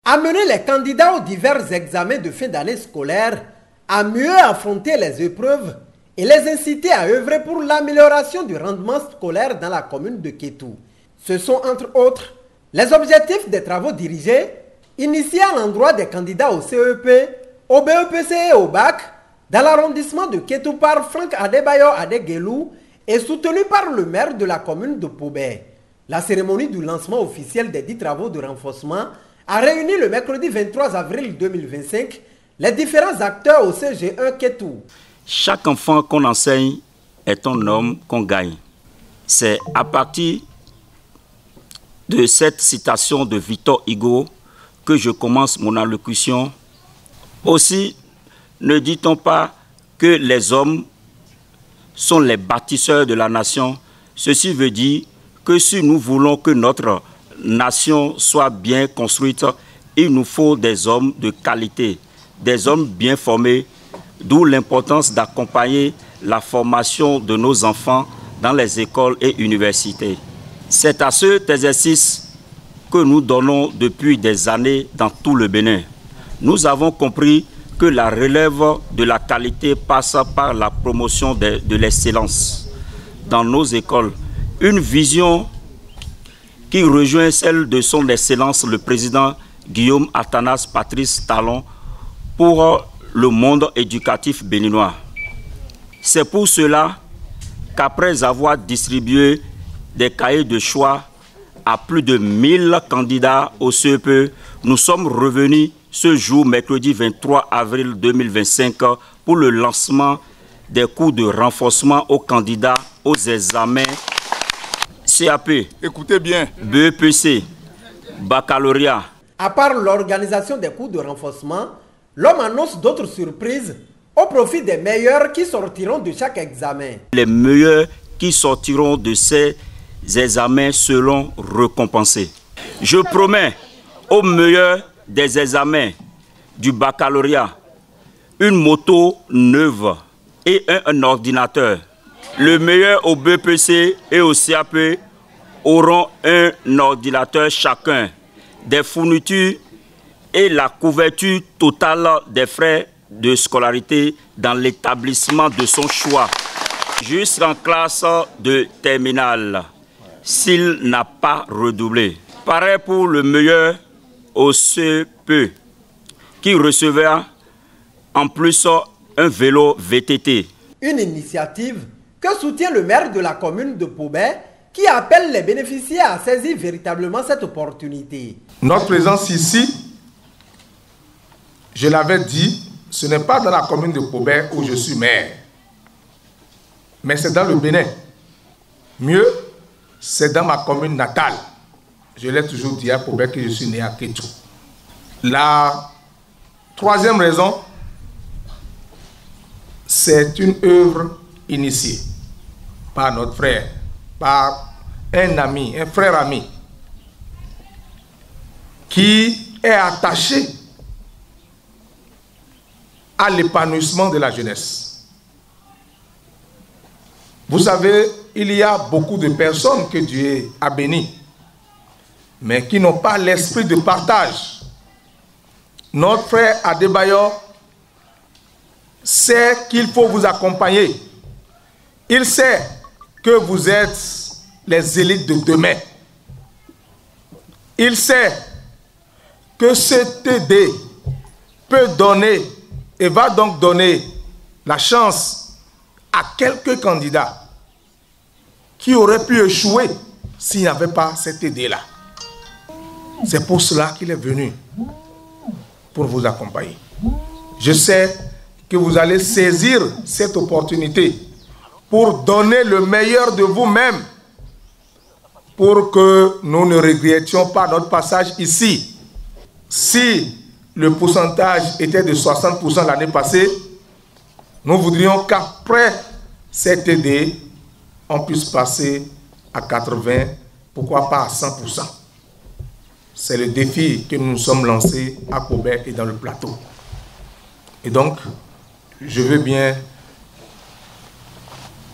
Amener les candidats aux divers examens de fin d'année scolaire à mieux affronter les épreuves et les inciter à œuvrer pour l'amélioration du rendement scolaire dans la commune de Kétou. Ce sont entre autres les objectifs des travaux dirigés, initiés à l'endroit des candidats au CEP, au BEPC et au BAC, dans l'arrondissement de Kétou par Franck Adebayo Adegelou et soutenu par le maire de la commune de Pobé. La cérémonie du lancement officiel des 10 travaux de renforcement a réuni le mercredi 23 avril 2025 les différents acteurs au CG1 Kétou. Chaque enfant qu'on enseigne est un homme qu'on gagne. C'est à partir de cette citation de Victor Hugo que je commence mon allocution. Aussi, ne dit-on pas que les hommes sont les bâtisseurs de la nation? Ceci veut dire que si nous voulons que notre nation soit bien construite, il nous faut des hommes de qualité, des hommes bien formés, d'où l'importance d'accompagner la formation de nos enfants dans les écoles et universités. C'est à cet exercice que nous donnons depuis des années dans tout le Bénin. Nous avons compris que la relève de la qualité passe par la promotion de l'excellence dans nos écoles. Une vision qui rejoint celle de son Excellence le Président Guillaume Athanas Patrice Talon pour le monde éducatif béninois. C'est pour cela qu'après avoir distribué des cahiers de choix à plus de 1000 candidats au CEP, nous sommes revenus ce jour, mercredi 23 avril 2025, pour le lancement des cours de renforcement aux candidats aux examens CAP, écoutez bien, BEPC, baccalauréat. À part l'organisation des cours de renforcement, l'homme annonce d'autres surprises au profit des meilleurs qui sortiront de chaque examen. Les meilleurs qui sortiront de ces examens seront récompensés. Je promets aux meilleurs des examens du baccalauréat une moto neuve et un ordinateur. Le meilleur au BPC et au CAP auront un ordinateur chacun, des fournitures et la couverture totale des frais de scolarité dans l'établissement de son choix, jusqu'en classe de terminale, s'il n'a pas redoublé. Pareil pour le meilleur au CEP, qui recevra en plus un vélo VTT. Une initiative que soutient le maire de la commune de Pobé, qui appelle les bénéficiaires à saisir véritablement cette opportunité. Notre présence ici, je l'avais dit, ce n'est pas dans la commune de Pobé où je suis maire, mais c'est dans le Bénin. Mieux, c'est dans ma commune natale. Je l'ai toujours dit à Pobé que je suis né à Kétou. La troisième raison, c'est une œuvre initiée par notre frère, par un ami, un frère ami, qui est attaché à l'épanouissement de la jeunesse. Vous savez, il y a beaucoup de personnes que Dieu a bénies, mais qui n'ont pas l'esprit de partage. Notre frère Adebayo sait qu'il faut vous accompagner. Il sait que vous êtes les élites de demain. Il sait que ce TD peut donner et va donc donner la chance à quelques candidats qui auraient pu échouer s'il n'y avait pas cet TD-là. C'est pour cela qu'il est venu, pour vous accompagner. Je sais que vous allez saisir cette opportunité pour donner le meilleur de vous-même, pour que nous ne regrettions pas notre passage ici. Si le pourcentage était de 60% l'année passée, nous voudrions qu'après cette année, on puisse passer à 80%, pourquoi pas à 100%. C'est le défi que nous nous sommes lancés à Pobé et dans le plateau. Et donc, je veux bien,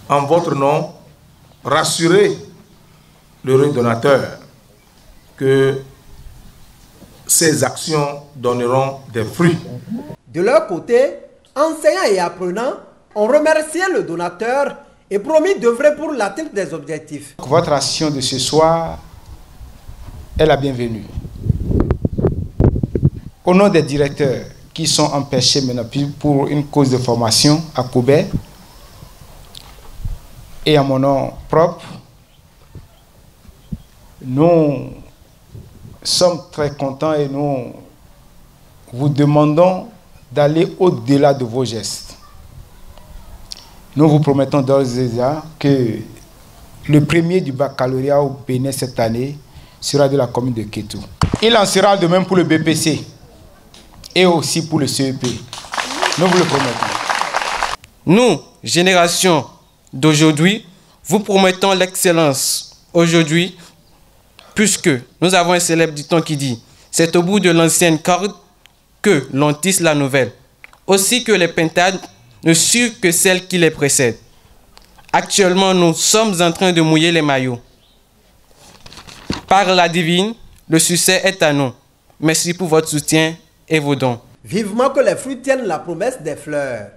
en votre nom, rassurer l'heureux donateur que ces actions donneront des fruits. De leur côté, enseignants et apprenants ont remercié le donateur et promis d'œuvrer pour l'atteinte des objectifs. Votre action de ce soir est la bienvenue. Au nom des directeurs qui sont empêchés maintenant pour une cause de formation à Koubé et à mon nom propre, nous sommes très contents et nous vous demandons d'aller au-delà de vos gestes. Nous vous promettons d'ores et déjà que le premier du baccalauréat au Bénin cette année sera de la commune de Kétou. Il en sera de même pour le BPC et aussi pour le CEP. Nous vous le promettons. Nous, génération d'aujourd'hui, vous promettons l'excellence aujourd'hui, puisque nous avons un célèbre dicton qui dit « C'est au bout de l'ancienne corde que l'on tisse la nouvelle ». Aussi que les pintades ne suivent que celles qui les précèdent. Actuellement, nous sommes en train de mouiller les maillots. Par la divine, le succès est à nous. Merci pour votre soutien et vos dons. Vivement que les fruits tiennent la promesse des fleurs.